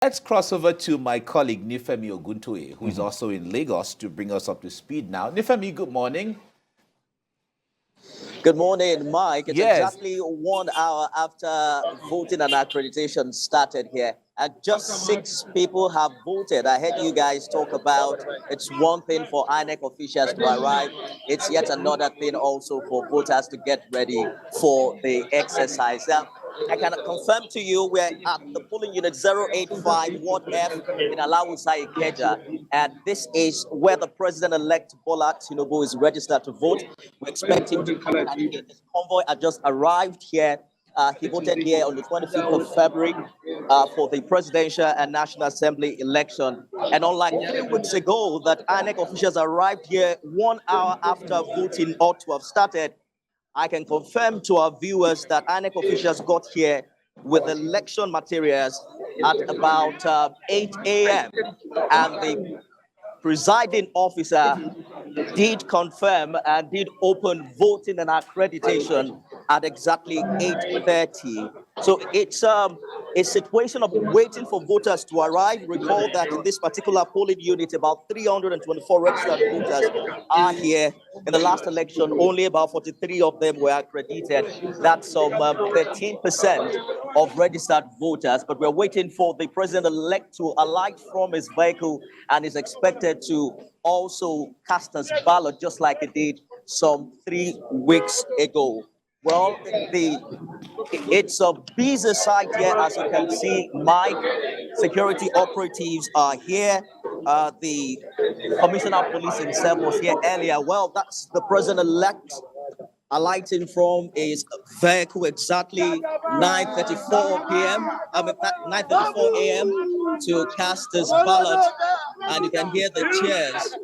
Let's cross over to my colleague Nifemi Oguntoye, who is also in Lagos, to bring us up to speed now. Nifemi, good morning. Good morning, Mike. It's Yes. exactly 1 hour after voting and accreditation started here. And just 6 people have voted. I heard you guys talk about it's one thing for INEC officials to arrive. It's yet another thing also for voters to get ready for the exercise. I can confirm to you we're at the polling unit 085 Ward F in Alawusa, Ikeja. And this is where the president-elect Bola Tinubu is registered to vote. We expect him to come and his convoy had just arrived here. He voted here on the 25th of February for the presidential and National Assembly election. And unlike 3 weeks ago, that INEC officials arrived here 1 hour after voting ought to have started, I can confirm to our viewers that INEC officials got here with election materials at about 8 a.m. And the presiding officer did confirm and did open voting and accreditation at exactly 8:30. So it's a situation of waiting for voters to arrive. Recall that in this particular polling unit, about 324 registered voters are here. In the last election, only about 43 of them were accredited. That's some 13% of registered voters. But we're waiting for the president-elect to alight from his vehicle and is expected to also cast his ballot just like he did some 3 weeks ago. Well, it's a busy site here, as you can see. Mike, security operatives are here. The commissioner of police himself was here earlier. Well, that's the president-elect alighting from his vehicle exactly 9:34 p.m. 9:34 a.m. to cast his ballot, and you can hear the cheers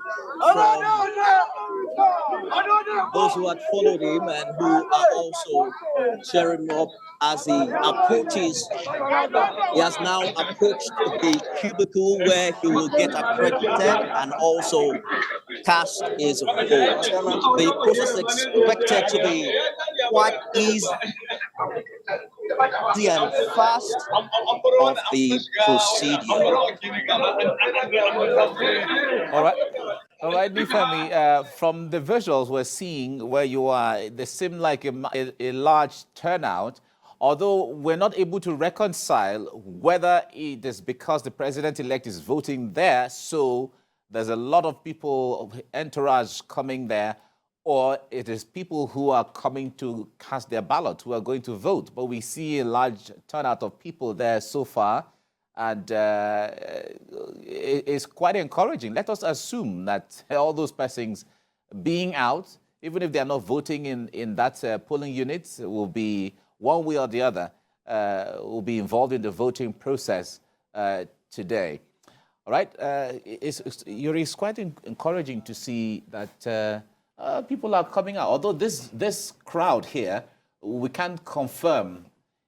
from those who had followed him and who are also cheering him up as he approaches. He has now approached the cubicle where he will get accredited and also cast his vote. The process is expected to be quite easy and fast of the procedure. All right, Nifemi, from the visuals we're seeing where you are, they seem like a large turnout, although we're not able to reconcile whether it is because the president-elect is voting there, so there's a lot of people, entourage coming there, or it is people who are coming to cast their ballot, who are going to vote. But we see a large turnout of people there so far, and it's quite encouraging. Let us assume that all those persons being out, even if they are not voting in that polling unit, will be one way or the other, will be involved in the voting process today. All right, it's quite encouraging to see that people are coming out. Although this crowd here, we can't confirm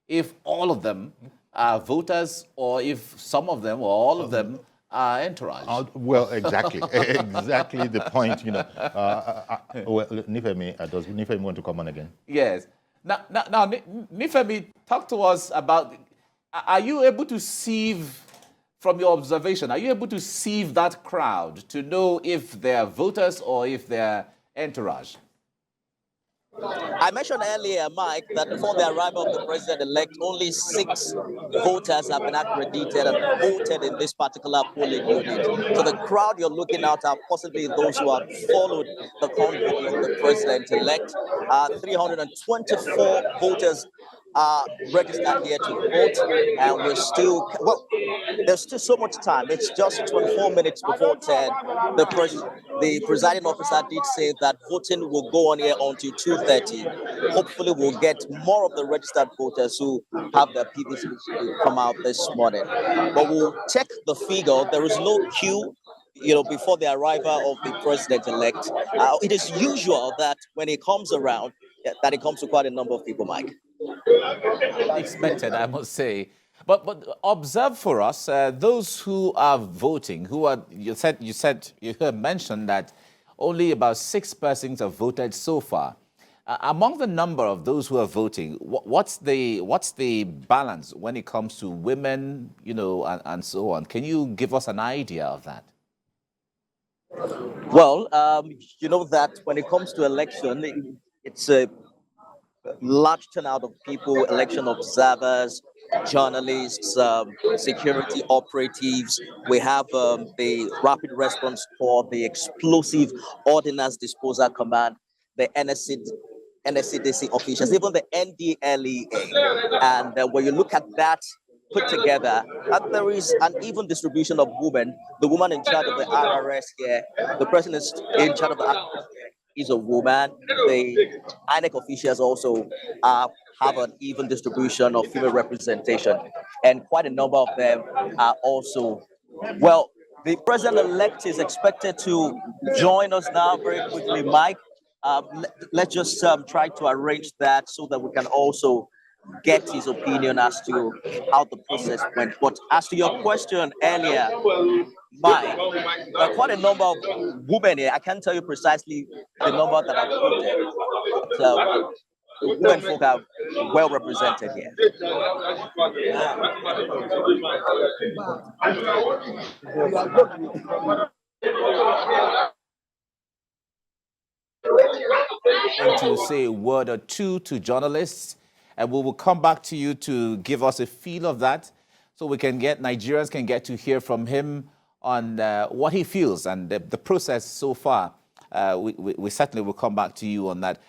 if all of them are voters or if some of them or all of them are entourage. Well, exactly, exactly the point. Well, Nifemi, does Nifemi want to come on again? Yes. Now, Nifemi, talk to us about. Are you able to sieve? From your observation, are you able to sieve that crowd to know if they're voters or if they're entourage? I mentioned earlier, Mike, that before the arrival of the president-elect, only 6 voters have been accredited and voted in this particular polling unit. So the crowd you're looking at are possibly those who have followed the convoy of the president-elect. 324 voters are registered here to vote, and we're still, well, there's still so much time. It's just 24 minutes before 10. The presiding officer did say that voting will go on here until 2:30. Hopefully, we'll get more of the registered voters who have their PVCs come out this morning. But we'll check the figure. There is no queue, before the arrival of the president-elect. It is usual that when he comes around, that it comes to quite a number of people, Mike. Expected, I must say. But observe for us those who are voting, who are you mentioned that only about 6 persons have voted so far. Among the number of those who are voting, what's the balance when it comes to women, and so on? Can you give us an idea of that? Well, you know that when it comes to election, it's a large turnout of people, election observers, journalists, security operatives. We have the Rapid Response Corps, the Explosive Ordnance Disposal Command, the NSCDC officials, even the NDLEA. And when you look at that put together, there is an even distribution of women. The woman in charge of the RRS here, the person is in charge of the RRS here, is a woman. The INEC officials also have an even distribution of female representation, and quite a number of them are also, well, the president-elect is expected to join us now very quickly, Mike. Let's just try to arrange that so that we can also get his opinion as to how the process went. But as to your question earlier, Mike, there are quite a number of women here. I can't tell you precisely the number that I've quoted. But, women folk are well represented here. Going to say a word or two to journalists, and we will come back to you to give us a feel of that, so Nigerians can get to hear from him on what he feels and the process so far. We certainly will come back to you on that.